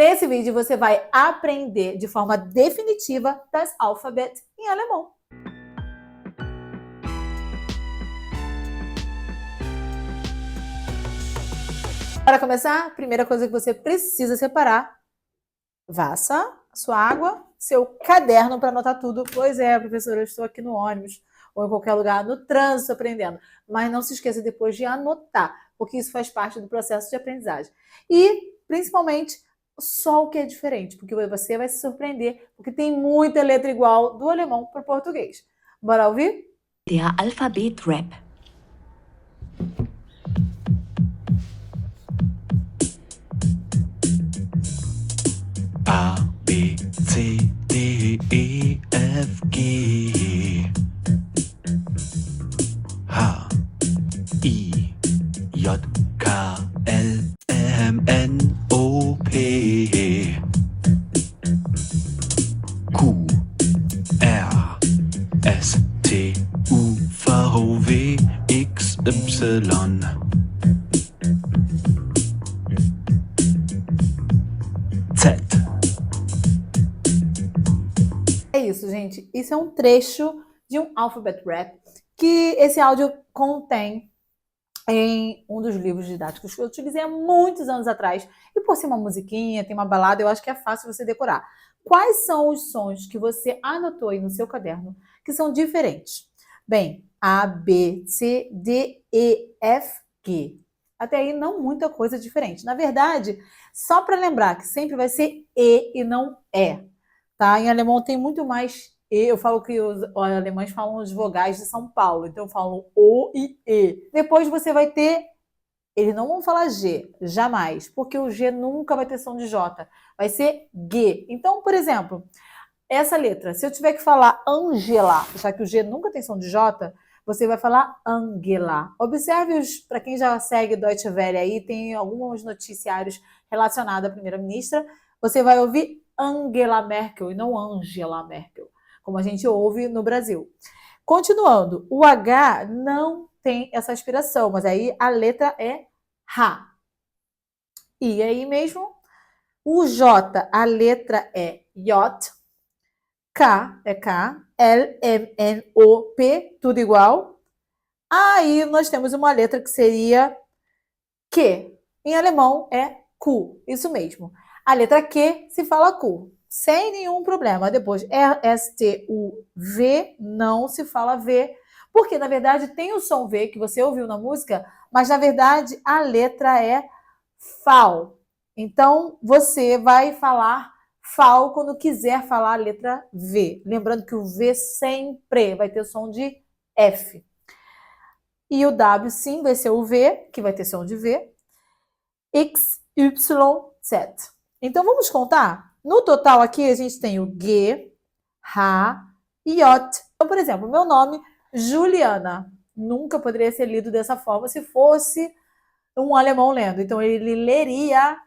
Nesse vídeo você vai aprender de forma definitiva das Alphabet em alemão. Para começar, a primeira coisa que você precisa separar: Wasser, sua água, seu caderno para anotar tudo. Pois é, professora, eu estou aqui no ônibus ou em qualquer lugar, no trânsito, aprendendo. Mas não se esqueça depois de anotar, porque isso faz parte do processo de aprendizagem. E, principalmente, só o que é diferente, porque você vai se surpreender, porque tem muita letra igual do alemão para o português. Bora ouvir? Der Alphabet-Rap. A, B, C, D, E, F, G, H, I, J, K, L, M, N, O, P, Q, R, S, T, U, V, W, X, Y, Z. É isso, gente. Isso é um trecho de um Alphabet Rap que esse áudio contém em um dos livros didáticos que eu utilizei há muitos anos atrás. E por ser uma musiquinha, tem uma balada, eu acho que é fácil você decorar. Quais são os sons que você anotou aí no seu caderno que são diferentes? Bem, A, B, C, D, E, F, G. Até aí não muita coisa diferente. Na verdade, só para lembrar que sempre vai ser E não E. Tá? Em alemão tem muito mais E. Eu falo que os alemães falam os vogais de São Paulo, então eu falo O e E. Depois você vai ter, eles não vão falar G, jamais, porque o G nunca vai ter som de J, vai ser G. Então, por exemplo, essa letra, se eu tiver que falar Angela, já que o G nunca tem som de J, você vai falar Angela. Observe, para quem já segue Deutsche Welle aí, tem alguns noticiários relacionados à primeira-ministra, você vai ouvir Angela Merkel e não Angela Merkel, como a gente ouve no Brasil. Continuando, o H não tem essa aspiração, mas aí a letra é H. E aí mesmo, o J, a letra é J, K é K, L, M, N, O, P, tudo igual. Aí nós temos uma letra que seria Q. Em alemão é Q, isso mesmo. A letra Q se fala Q, sem nenhum problema. Depois, R, S, T, U, V, não se fala V, porque na verdade tem o som V que você ouviu na música, mas na verdade a letra é FAL. Então você vai falar FAL quando quiser falar a letra V. Lembrando que o V sempre vai ter som de F. E o W sim vai ser o V, que vai ter som de V. X, Y, Z. Então vamos contar? No total aqui a gente tem o G, H e J. Então, por exemplo, meu nome, Juliana, nunca poderia ser lido dessa forma se fosse um alemão lendo. Então ele leria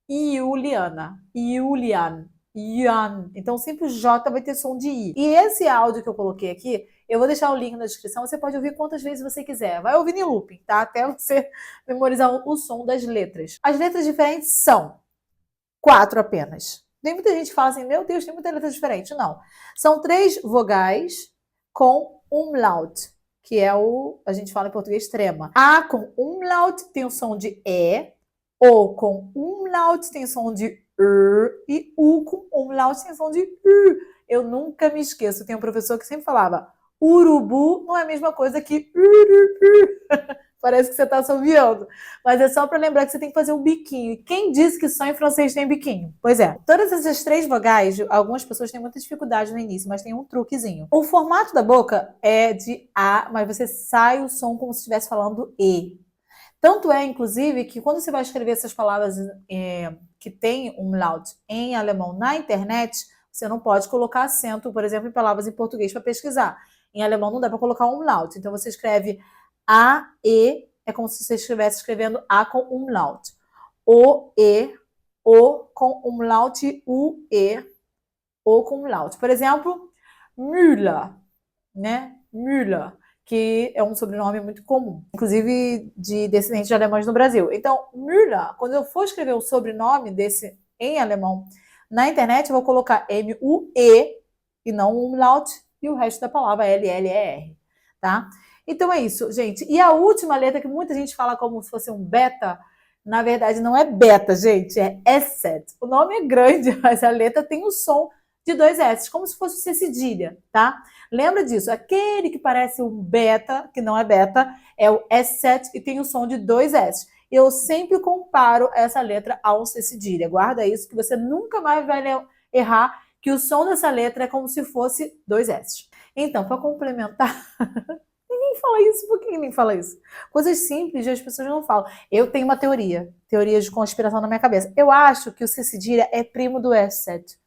Juliana, Julian, Jan. Então sempre o J vai ter som de I. E esse áudio que eu coloquei aqui, eu vou deixar o link na descrição, você pode ouvir quantas vezes você quiser. Vai ouvir em looping, tá? Até você memorizar o som das letras. As letras diferentes são 4 apenas. Tem muita gente que fala assim, meu Deus, tem muita letra diferente. Não. São 3 vogais com umlaut, que é a gente fala em português trema. A com umlaut tem o som de E, O com umlaut tem som de e U com umlaut tem som de U. Eu nunca me esqueço. Tem um professor que sempre falava urubu não é a mesma coisa que urubu. Parece que você está assoviando. Mas é só para lembrar que você tem que fazer um biquinho. Quem disse que só em francês tem biquinho? Pois é. Todas essas 3 vogais, algumas pessoas têm muita dificuldade no início, mas tem um truquezinho. O formato da boca é de A, mas você sai o som como se estivesse falando E. Tanto é, inclusive, que quando você vai escrever essas palavras que tem umlaut em alemão na internet, você não pode colocar acento, por exemplo, em palavras em português para pesquisar. Em alemão não dá para colocar umlaut. Então você escreve A, E, é como se você estivesse escrevendo A com umlaut. O, E, O com umlaut, U, E, O com umlaut. Por exemplo, Müller, né? Müller, que é um sobrenome muito comum, inclusive de descendentes de alemães no Brasil. Então, Müller, quando eu for escrever o sobrenome desse em alemão. Na internet eu vou colocar M-U-E e não umlaut e o resto da palavra L-L-E-R, tá? Então é isso, gente. E a última letra que muita gente fala como se fosse um beta, na verdade não é beta, gente, é S. O nome é grande, mas a letra tem o som de 2 S, como se fosse C cedilha, tá? Lembra disso, aquele que parece um beta, que não é beta, é o S7 e tem o som de 2 S. Eu sempre comparo essa letra ao C cedilha. Guarda isso que você nunca mais vai errar, que o som dessa letra é como se fosse 2 S. Então, para complementar, ninguém fala isso, por que ninguém fala isso? Coisas simples as pessoas não falam. Eu tenho uma teoria de conspiração na minha cabeça. Eu acho que o C cedilha é primo do S7.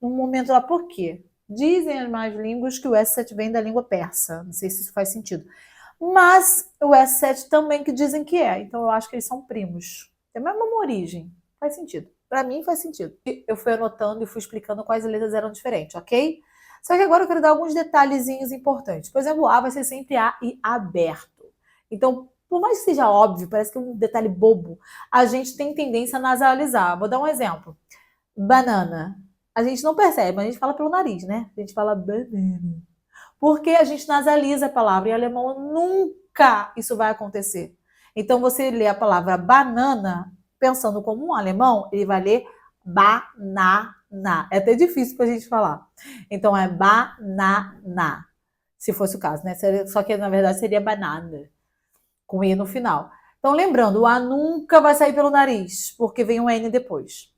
Um momento lá, por quê? Dizem as más línguas que o S7 vem da língua persa. Não sei se isso faz sentido. Mas o S7 também que dizem que é. Então eu acho que eles são primos. Tem a mesma origem. Faz sentido. Para mim faz sentido. Eu fui anotando e fui explicando quais letras eram diferentes, ok? Só que agora eu quero dar alguns detalhezinhos importantes. Por exemplo, o A vai ser sempre A e aberto. Então, por mais que seja óbvio, parece que é um detalhe bobo, a gente tem tendência a nasalizar. Vou dar um exemplo. Banana. A gente não percebe, mas a gente fala pelo nariz, né? A gente fala banana. Porque a gente nasalisa a palavra. Em alemão, nunca isso vai acontecer. Então, você lê a palavra banana, pensando como um alemão, ele vai ler banana. É até difícil para a gente falar. Então, é banana, se fosse o caso, né? Só que, na verdade, seria banana, com E no final. Então, lembrando, o A nunca vai sair pelo nariz, porque vem um N depois.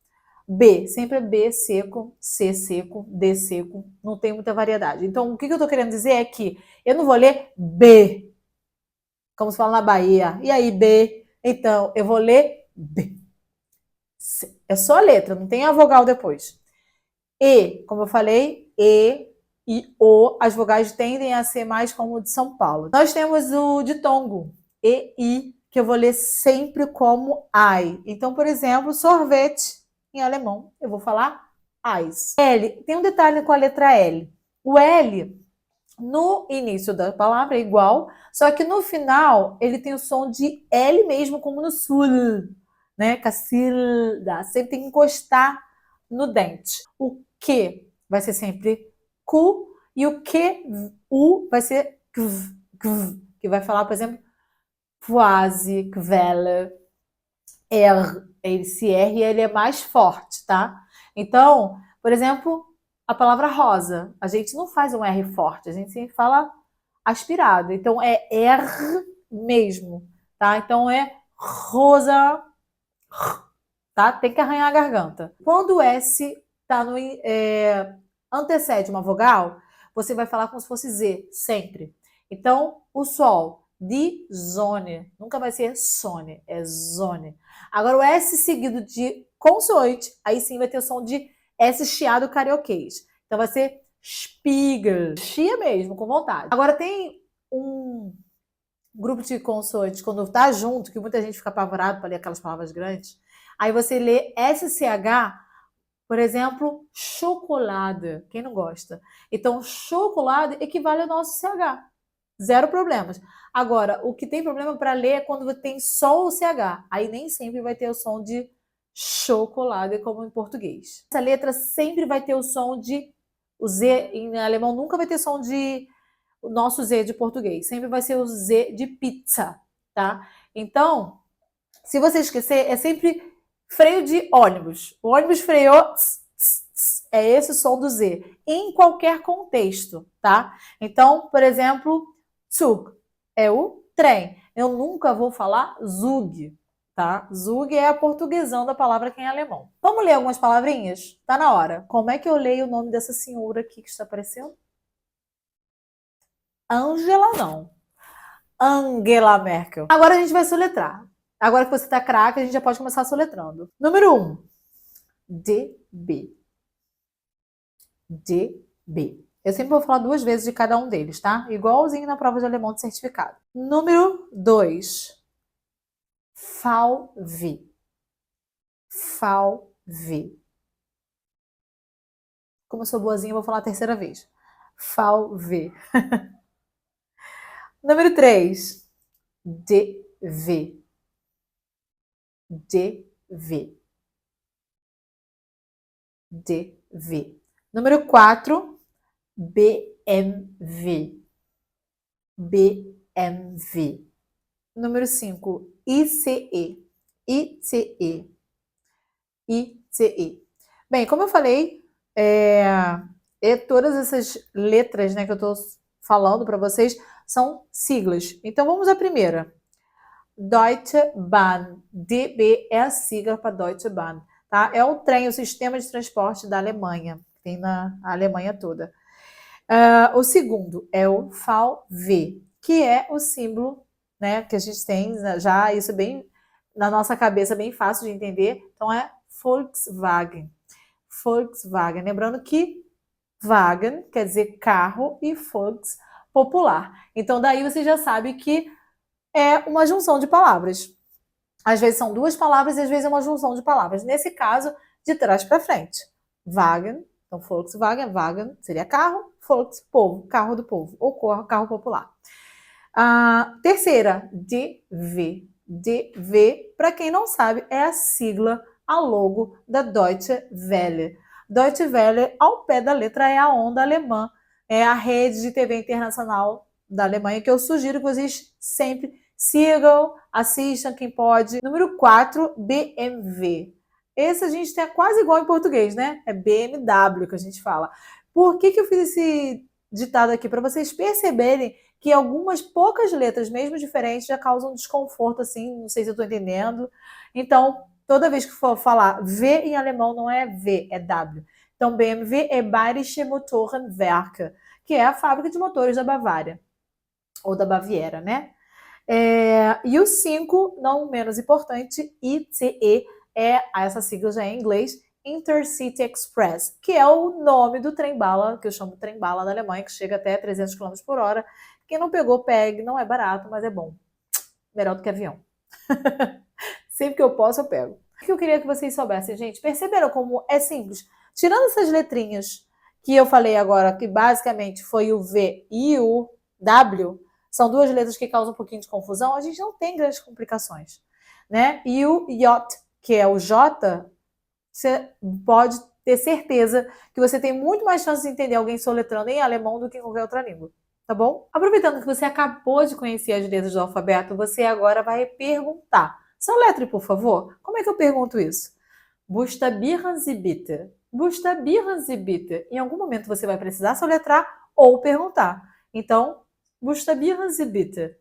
B, sempre é B seco, C seco, D seco, não tem muita variedade. Então, o que eu tô querendo dizer é que eu não vou ler B, como se fala na Bahia. E aí, B? Então, eu vou ler B. C. É só a letra, não tem a vogal depois. E, como eu falei, E e O, as vogais tendem a ser mais como o de São Paulo. Nós temos o ditongo, E, I, que eu vou ler sempre como I. Então, por exemplo, sorvete. Em alemão, eu vou falar Eis. L, tem um detalhe com a letra L. O L, no início da palavra, é igual, só que no final, ele tem o som de L mesmo, como no sul, né? Cacilda. Sempre tem que encostar no dente. O Q vai ser sempre Q, e o Q, U, vai ser KV, KV, que vai falar, por exemplo, quase, Quelle, R, esse R ele é mais forte, tá? Então, por exemplo, a palavra rosa, a gente não faz um R forte, a gente sempre fala aspirado. Então é R mesmo, tá? Então é rosa, tá? Tem que arranhar a garganta. Quando o S tá no antecede uma vogal, você vai falar como se fosse Z, sempre. Então, o sol, de zone, nunca vai ser sone, é zone. Agora, o S seguido de consoante, aí sim vai ter o som de S chiado carioquês. Então, vai ser Spiegel, chia mesmo, com vontade. Agora, tem um grupo de consoantes, quando tá junto, que muita gente fica apavorado para ler aquelas palavras grandes, aí você lê SCH, por exemplo, chocolate. Quem não gosta? Então, chocolate equivale ao nosso CH. Zero problemas. Agora, o que tem problema para ler é quando tem só o CH. Aí nem sempre vai ter o som de chocolate, como em português. Essa letra sempre vai ter o som de... O Z em alemão nunca vai ter som de... O nosso Z de português. Sempre vai ser o Z de pizza, tá? Então, se você esquecer, é sempre freio de ônibus. O ônibus freou, é esse o som do Z, em qualquer contexto, tá? Então, por exemplo, Zug é o trem. Eu nunca vou falar Zug, tá? Zug é a portuguesão da palavra que é em alemão. Vamos ler algumas palavrinhas? Tá na hora. Como é que eu leio o nome dessa senhora aqui que está aparecendo? Angela, não. Angela Merkel. Agora a gente vai soletrar. Agora que você tá craque, a gente já pode começar soletrando. Número 1. DB. DB. Eu sempre vou falar 2 vezes de cada um deles, tá? Igualzinho na prova de alemão de certificado. Número 2. VV. VV. Como eu sou boazinha, eu vou falar a terceira vez. VV. Número 3. DV. DV. DV. Número 4, BMW. BMW. Número 5, ICE. ICE. ICE. Bem, como eu falei, todas essas letras, né, que eu estou falando para vocês são siglas. Então vamos à primeira. Deutsche Bahn. DB é a sigla para Deutsche Bahn. Tá? É o trem, o sistema de transporte da Alemanha. Tem na Alemanha toda. O segundo é o VW, que é o símbolo, né, que a gente tem já isso bem na nossa cabeça, bem fácil de entender. Então é Volkswagen. Volkswagen. Lembrando que Wagen quer dizer carro e Volks, popular. Então daí você já sabe que é uma junção de palavras. Às vezes são duas palavras e às vezes é uma junção de palavras. Nesse caso, de trás para frente. Wagen, então Volkswagen, Wagen seria carro, Volks, povo, carro do povo, ou carro popular. A terceira, DV. DV, para quem não sabe, é a sigla, a logo da Deutsche Welle. Deutsche Welle, ao pé da letra, é a onda alemã, é a rede de TV internacional da Alemanha, que eu sugiro que vocês sempre sigam, assistam, quem pode. Número 4, BMW. Esse a gente tem quase igual em português, né? É BMW que a gente fala. Por que eu fiz esse ditado aqui? Para vocês perceberem que algumas poucas letras, mesmo diferentes, já causam desconforto, assim, não sei se eu estou entendendo. Então, toda vez que for falar V em alemão, não é V, é W. Então, BMW é Bayerische Motorenwerke, que é a fábrica de motores da Bavária, ou da Baviera, né? E o 5, não menos importante, ICE, essa sigla já é em inglês, Intercity Express, que é o nome do trem-bala, que eu chamo de trem-bala da Alemanha, que chega até 300 km por hora. Quem não pegou, pegue, não é barato, mas é bom. Melhor do que avião. Sempre que eu posso, eu pego. O que eu queria que vocês soubessem, gente? Perceberam como é simples? Tirando essas letrinhas que eu falei agora, que basicamente foi o V e o W, são duas letras que causam um pouquinho de confusão, a gente não tem grandes complicações, né? E o J, que é o J, você pode ter certeza que você tem muito mais chance de entender alguém soletrando em alemão do que em qualquer outra língua, tá bom? Aproveitando que você acabou de conhecer as letras do alfabeto, você agora vai perguntar. Soletre, por favor. Como é que eu pergunto isso? Buchstabieren Sie bitte. Buchstabieren Sie bitte. Em algum momento você vai precisar soletrar ou perguntar. Então, buchstabieren Sie bitte.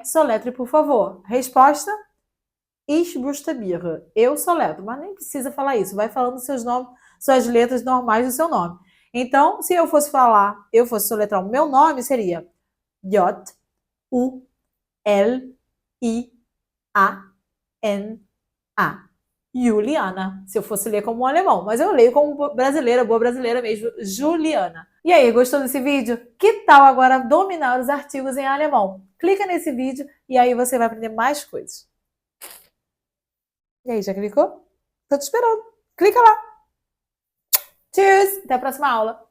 Soletre, por favor. Resposta? Ich buchstabiere. Eu soletro. Mas nem precisa falar isso. Vai falando seus nomes, suas letras normais do seu nome. Então, se eu fosse soletrar o meu nome, seria J, U, L, I, A, N, A. Juliana, se eu fosse ler como um alemão, mas eu leio como brasileira, boa brasileira mesmo, Juliana. E aí, gostou desse vídeo? Que tal agora dominar os artigos em alemão? Clica nesse vídeo e aí você vai aprender mais coisas. E aí, já clicou? Tô te esperando. Clica lá. Tschüss, até a próxima aula.